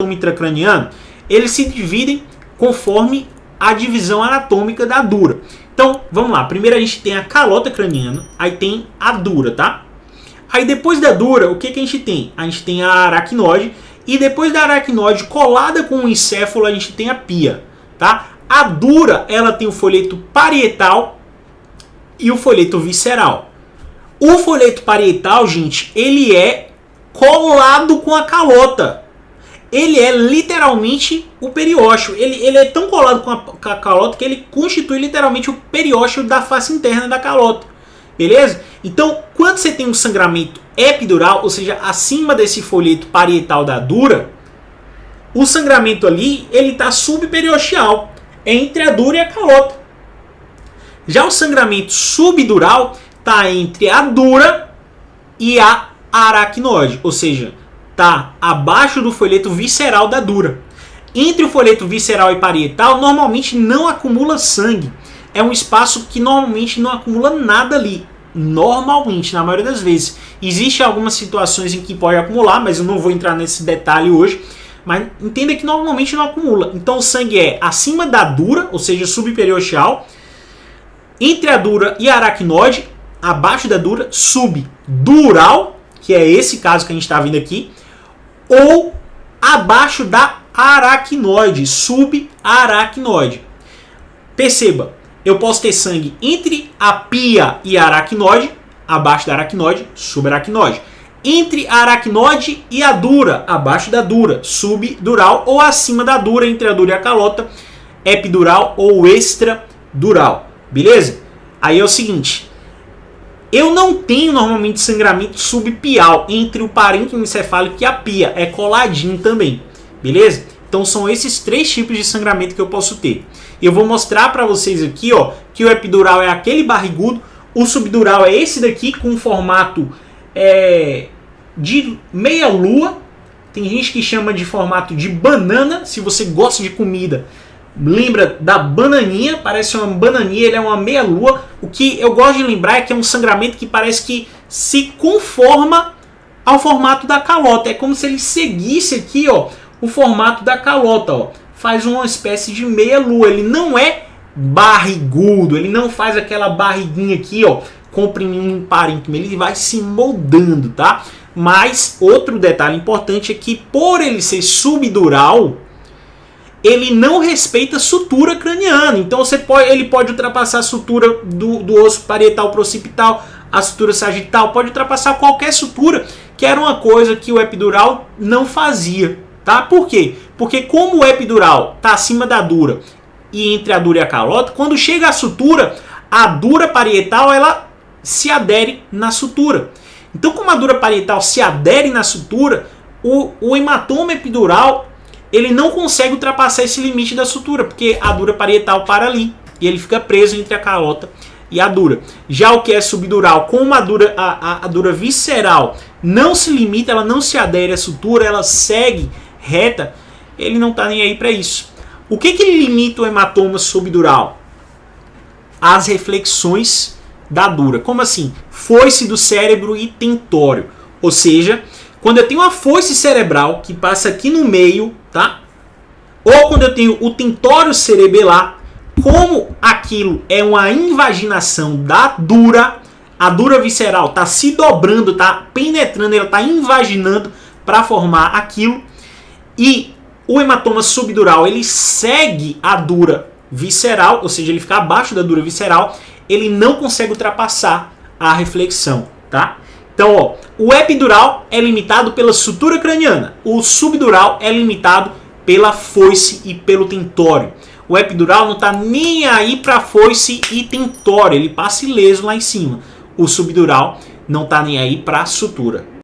hematoma intracraniano, eles se dividem conforme a divisão anatômica da dura. Então, vamos lá. Primeiro a gente tem a calota craniana, aí tem a dura, tá? Aí depois da dura, o que a gente tem? A gente tem a aracnoide, e depois da aracnoide, colada com o encéfalo, a gente tem a pia, tá? A dura, ela tem o folheto parietal e o folheto visceral. O folheto parietal, gente, ele é colado com a calota. Ele é literalmente o periósteo. Ele é tão colado com a calota que ele constitui literalmente o periósteo da face interna da calota. Beleza? Então, quando você tem um sangramento epidural, ou seja, acima desse folheto parietal da dura, o sangramento ali, ele está subperiosteal, entre a dura e a calota. Já o sangramento subdural está entre a dura e a aracnoide, ou seja, está abaixo do folheto visceral da dura. Entre o folheto visceral e parietal, normalmente não acumula sangue. É um espaço que normalmente não acumula nada ali. Normalmente, na maioria das vezes. Existem algumas situações em que pode acumular, mas eu não vou entrar nesse detalhe hoje. Mas entenda que normalmente não acumula. Então o sangue é acima da dura, ou seja, subperiosteal. Entre a dura e a aracnoide, abaixo da dura, subdural, que é esse caso que a gente está vendo aqui, ou abaixo da aracnoide, subaracnoide. Perceba, eu posso ter sangue entre a pia e a aracnoide, abaixo da aracnoide, subaracnoide. Entre a aracnoide e a dura, abaixo da dura, subdural, ou acima da dura, entre a dura e a calota, epidural ou extradural. Beleza? Aí é o seguinte, eu não tenho normalmente sangramento subpial entre o parênquima encefálico e a pia, é coladinho também. Beleza? Então são esses três tipos de sangramento que eu posso ter. Eu vou mostrar para vocês aqui, ó, que o epidural é aquele barrigudo, o subdural é esse daqui com formato de meia lua. Tem gente que chama de formato de banana. Se você gosta de comida, lembra da bananinha, parece uma bananinha, ele é uma meia lua. O que eu gosto de lembrar é que é um sangramento que parece que se conforma ao formato da calota. É como se ele seguisse aqui, ó, o formato da calota, ó. Faz uma espécie de meia lua. Ele não é barrigudo, ele não faz aquela barriguinha aqui, ó, comprimindo um parênquima. Ele vai se moldando, tá? Mas outro detalhe importante é que por ele ser subdural, ele não respeita sutura craniana. Então ele pode ultrapassar a sutura do osso parietal para occipital, a sutura sagital, pode ultrapassar qualquer sutura, que era uma coisa que o epidural não fazia. Tá? Por quê? Porque como o epidural está acima da dura e entre a dura e a calota, quando chega a sutura, a dura parietal ela se adere na sutura. Então, como a dura parietal se adere na sutura, o hematoma epidural ele não consegue ultrapassar esse limite da sutura, porque a dura parietal para ali e ele fica preso entre a calota e a dura. Já o que é subdural, como a dura visceral não se limita, ela não se adere à sutura, ela segue reta, ele não está nem aí para isso. O que limita o hematoma subdural? As reflexões da dura. Como assim? Foice do cérebro e tentório. Ou seja, quando eu tenho uma foice cerebral que passa aqui no meio, tá? Ou quando eu tenho o tentório cerebelar, como aquilo é uma invaginação da dura, a dura visceral está se dobrando, está penetrando, ela está invaginando para formar aquilo. E o hematoma subdural, ele segue a dura visceral, ou seja, ele fica abaixo da dura visceral, ele não consegue ultrapassar a reflexão, tá? Então, ó, o epidural é limitado pela sutura craniana, o subdural é limitado pela foice e pelo tentório. O epidural não está nem aí para foice e tentório, ele passa ileso lá em cima. O subdural não está nem aí para sutura.